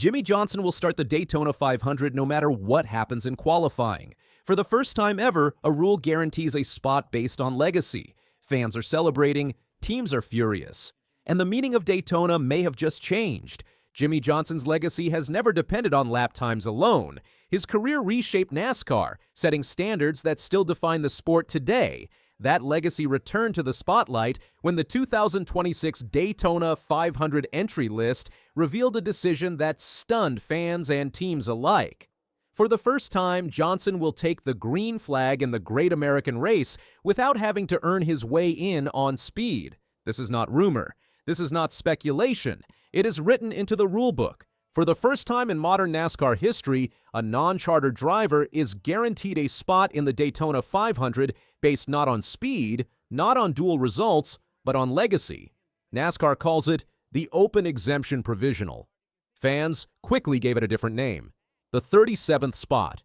Jimmie Johnson will start the Daytona 500 no matter what happens in qualifying. For the first time ever, a rule guarantees a spot based on legacy. Fans are celebrating, teams are furious. And the meaning of Daytona may have just changed. Jimmie Johnson's legacy has never depended on lap times alone. His career reshaped NASCAR, setting standards that still define the sport today. That legacy returned to the spotlight when the 2026 Daytona 500 entry list revealed a decision that stunned fans and teams alike. For the first time, Johnson will take the green flag in the Great American Race without having to earn his way in on speed. This is not rumor. This is not speculation. It is written into the rulebook. For the first time in modern NASCAR history, a non-charter driver is guaranteed a spot in the Daytona 500 based not on speed, not on dual results, but on legacy. NASCAR calls it the Open Exemption Provisional. Fans quickly gave it a different name, the 37th spot.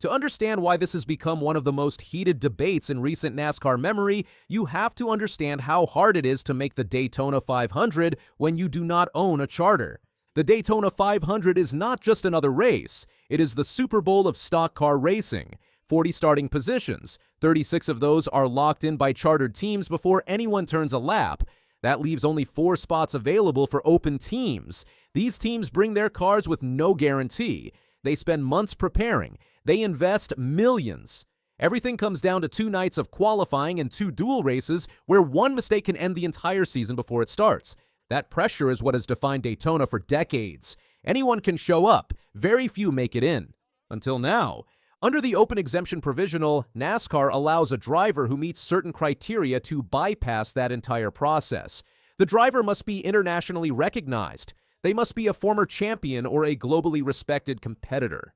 To understand why this has become one of the most heated debates in recent NASCAR memory, you have to understand how hard it is to make the Daytona 500 when you do not own a charter. The Daytona 500 is not just another race. It is the Super Bowl of stock car racing. 40 starting positions. 36 of those are locked in by chartered teams before anyone turns a lap. That leaves only 4 spots available for open teams. These teams bring their cars with no guarantee. They spend months preparing. They invest millions. Everything comes down to 2 nights of qualifying and 2 dual races where one mistake can end the entire season before it starts. That pressure is what has defined Daytona for decades. Anyone can show up. Very few make it in. Until now. Under the Open Exemption Provisional, NASCAR allows a driver who meets certain criteria to bypass that entire process. The driver must be internationally recognized. They must be a former champion or a globally respected competitor.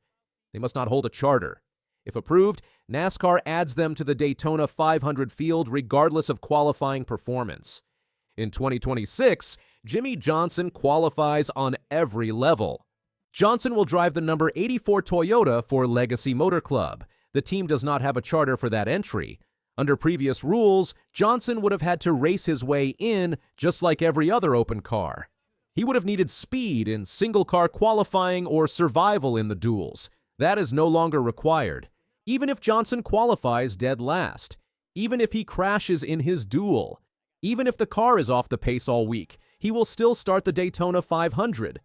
They must not hold a charter. If approved, NASCAR adds them to the Daytona 500 field regardless of qualifying performance. In 2026, Jimmie Johnson qualifies on every level. Johnson will drive the number 84 Toyota for Legacy Motor Club. The team does not have a charter for that entry. Under previous rules, Johnson would have had to race his way in just like every other open car. He would have needed speed in single-car qualifying or survival in the duels. That is no longer required. Even if Johnson qualifies dead last, even if he crashes in his duel, even if the car is off the pace all week, he will still start the Daytona 500.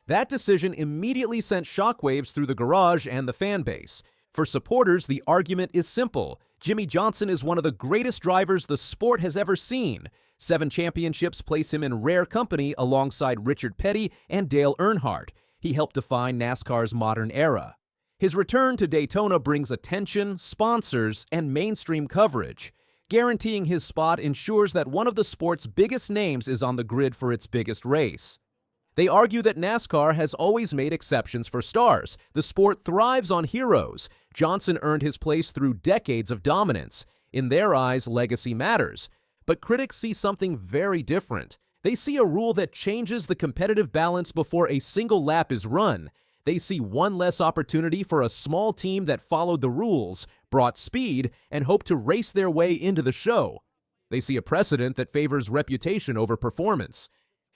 That decision immediately sent shockwaves through the garage and the fan base. For supporters, the argument is simple. Jimmie Johnson is one of the greatest drivers the sport has ever seen. 7 championships place him in rare company alongside Richard Petty and Dale Earnhardt. He helped define NASCAR's modern era. His return to Daytona brings attention, sponsors, and mainstream coverage. Guaranteeing his spot ensures that one of the sport's biggest names is on the grid for its biggest race. They argue that NASCAR has always made exceptions for stars. The sport thrives on heroes. Johnson earned his place through decades of dominance. In their eyes, legacy matters. But critics see something very different. They see a rule that changes the competitive balance before a single lap is run. They see one less opportunity for a small team that followed the rules, brought speed, and hoped to race their way into the show. They see a precedent that favors reputation over performance.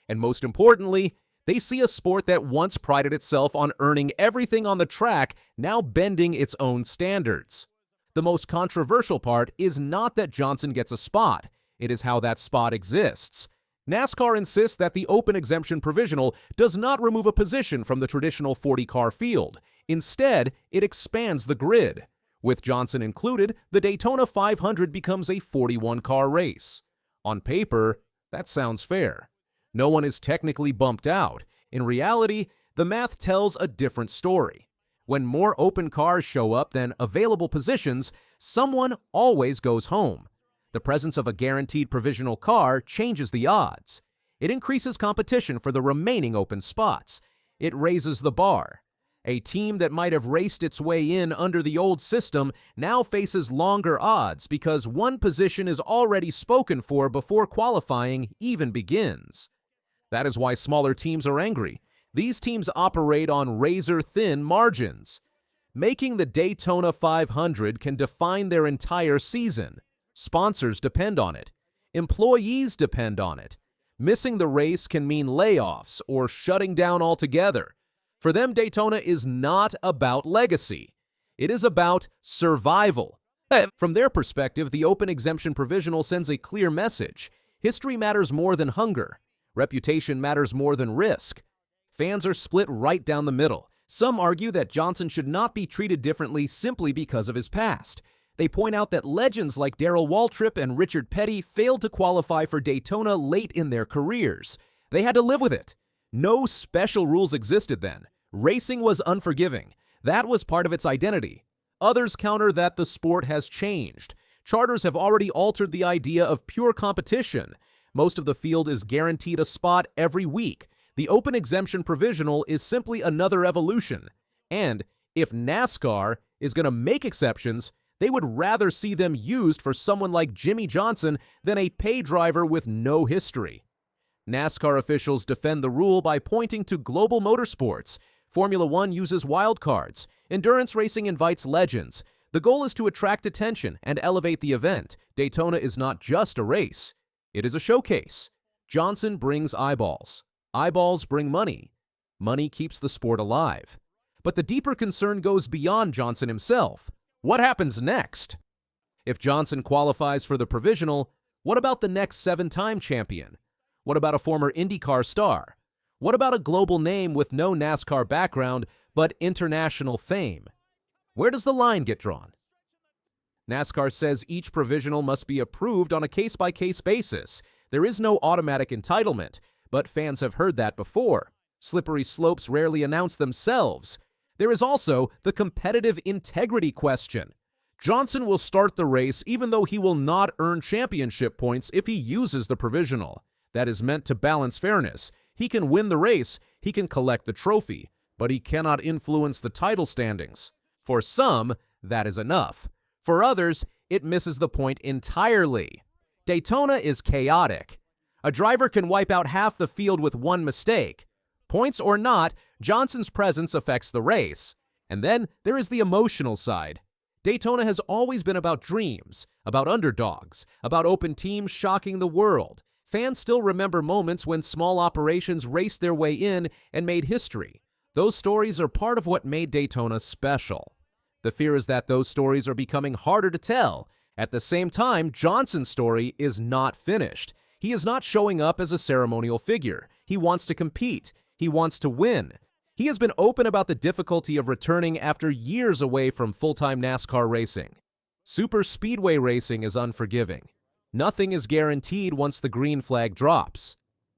And most importantly, they see a sport that once prided itself on earning everything on the track, now bending its own standards. The most controversial part is not that Johnson gets a spot. It is how that spot exists. NASCAR insists that the Open Exemption Provisional does not remove a position from the traditional 40-car field. Instead, it expands the grid. With Johnson included, the Daytona 500 becomes a 41-car race. On paper, that sounds fair. No one is technically bumped out. In reality, the math tells a different story. When more open cars show up than available positions, someone always goes home. The presence of a guaranteed provisional car changes the odds. It increases competition for the remaining open spots. It raises the bar. A team that might have raced its way in under the old system now faces longer odds because one position is already spoken for before qualifying even begins. That is why smaller teams are angry. These teams operate on razor-thin margins. Making the Daytona 500 can define their entire season. Sponsors depend on it. Employees depend on it. Missing the race can mean layoffs or shutting down altogether. For them, Daytona is not about legacy. It is about survival. From their perspective, the Open Exemption Provisional sends a clear message. History matters more than hunger. Reputation matters more than risk. Fans are split right down the middle. Some argue that Johnson should not be treated differently simply because of his past. They point out that legends like Darrell Waltrip and Richard Petty failed to qualify for Daytona late in their careers. They had to live with it. No special rules existed then. Racing was unforgiving. That was part of its identity. Others counter that the sport has changed. Charters have already altered the idea of pure competition. Most of the field is guaranteed a spot every week. The Open Exemption Provisional is simply another evolution. And if NASCAR is going to make exceptions, they would rather see them used for someone like Jimmie Johnson than a pay driver with no history. NASCAR officials defend the rule by pointing to global motorsports. Formula One uses wildcards. Endurance racing invites legends. The goal is to attract attention and elevate the event. Daytona is not just a race. It is a showcase. Johnson brings eyeballs. Eyeballs bring money. Money keeps the sport alive. But the deeper concern goes beyond Johnson himself. What happens next? If Johnson qualifies for the provisional, what about the next 7-time champion? What about a former IndyCar star? What about a global name with no NASCAR background but international fame? Where does the line get drawn? NASCAR says each provisional must be approved on a case-by-case basis. There is no automatic entitlement, but fans have heard that before. Slippery slopes rarely announce themselves. There is also the competitive integrity question. Johnson will start the race even though he will not earn championship points if he uses the provisional. That is meant to balance fairness. He can win the race, he can collect the trophy, but he cannot influence the title standings. For some, that is enough. For others, it misses the point entirely. Daytona is chaotic. A driver can wipe out half the field with one mistake. Points or not, Johnson's presence affects the race. And then there is the emotional side. Daytona has always been about dreams, about underdogs, about open teams shocking the world. Fans still remember moments when small operations raced their way in and made history. Those stories are part of what made Daytona special. The fear is that those stories are becoming harder to tell. At the same time, Johnson's story is not finished. He is not showing up as a ceremonial figure. He wants to compete. He wants to win. He has been open about the difficulty of returning after years away from full-time NASCAR racing. Super speedway racing is unforgiving. Nothing is guaranteed once the green flag drops.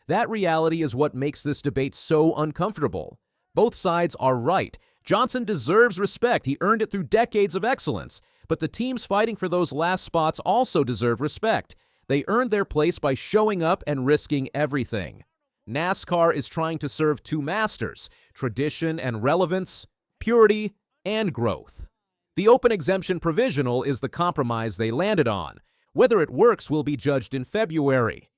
That reality is what makes this debate so uncomfortable. Both sides are right. Johnson deserves respect. He earned it through decades of excellence. But the teams fighting for those last spots also deserve respect. They earned their place by showing up and risking everything. NASCAR is trying to serve two masters: tradition and relevance, purity and growth. The Open Exemption Provisional is the compromise they landed on. Whether it works will be judged in February.